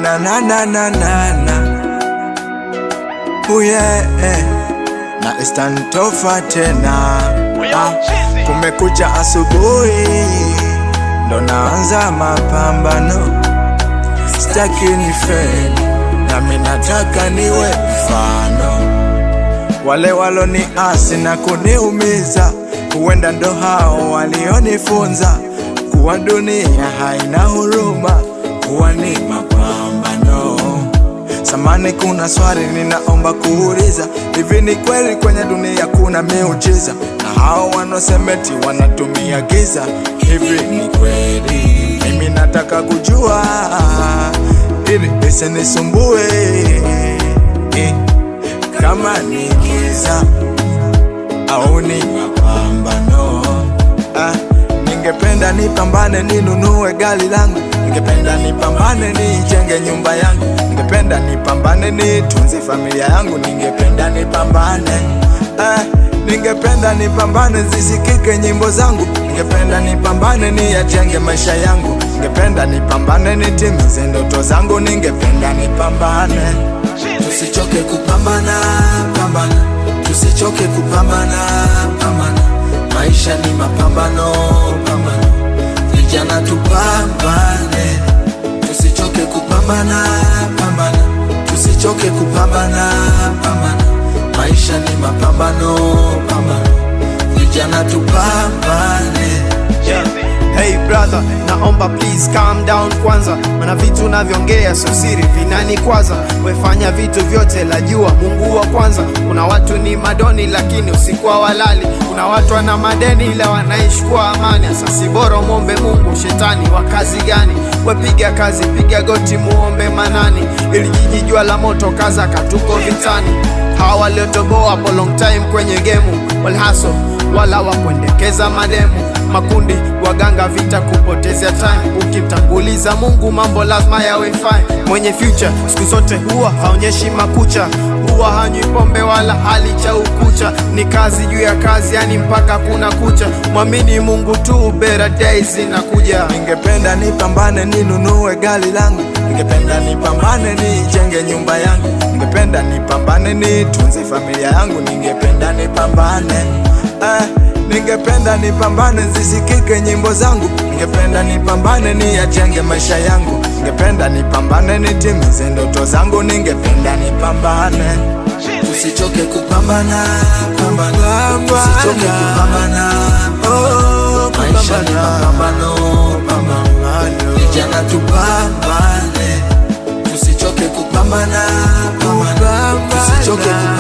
na na na na na na. Yeah, na istantofa tena. Kumekucha asubuhi, ndo naanza mapambano. Sitaki nifeli, nami nataka niwe mfano. Wale waloniasi na kuniumiza, huenda ndo hao walionifunza kuwa dunia haina huruma, kuwa ni mapambano. Samani, kuna swali ninaomba kuuliza, hivi ni kweli kwenye dunia kuna miujiza? Na hao wanosemeti wanatumia giza, hivi ni kweli? Mimi nataka kujua ili isinisumbue, kama ni giza au ni mapambano. Ningependa nipambane ninunue gari langu, ningependa nipambane nijenge nyumba yangu, ningependa nipambane nitunze familia yangu, ningependa nipambane ningependa nipambane zisikike nyimbo zangu, ningependa nipambane niyajenge maisha yangu, ningependa nipambane nitimize ndoto zangu, ningependa nipambane. Tusichoke kupambana, pambana, tusichoke kupambana, pambana. Maisha ni mapambano, pambana. Vijana tupambane, tusichoke kupambana, pambana, tusichoke kupambana, pambana. Maisha ni mapambano, pambana. Vijana tupambane. Hey brother, naomba please calm down kwanza, mana vitu navyoongea sio siri vinanikwaza. Wefanya vitu vyote la jua Mungu wa kwanza. Kuna watu ni madoni lakini usiku walali, kuna watu wana madeni ila wanaishi kwa amani. Sasa bora muombe Mungu, shetani wa kazi gani? Wepiga kazi, piga goti muombe Manani, ili jijijua la moto kaza katuko vitani. Hawa waliotoboa for long time kwenye gemu, wal hustle wala wakuendekeza mademu. Makundi waganga vita kupotezea time, ukimtanguliza Mungu mambo lazima yawe fine. Mwenye future siku zote huwa haonyeshi makucha, huwa hanywi pombe wala hali cha ukucha. Ni kazi juu ya kazi, yani mpaka kuna kucha. Mwamini Mungu tu, better days inakuja. Ningependa nipambane ninunue gari langu, ningependa nipambane nijenge nyumba yangu, ningependa nipambane nitunze familia yangu, ningependa nipambane ningependa nipambane zisikike nyimbo zangu, ningependa nipambane niyajenge maisha yangu, ningependa nipambane nitimize ndoto zangu, ningependa nipambane. Tusichoke kupambana, pambana, tusichoke kupambana, maisha ni mapambano, pambana. Vijana tupambane, tusichoke kupambana, pambana, tusichoke kupambana.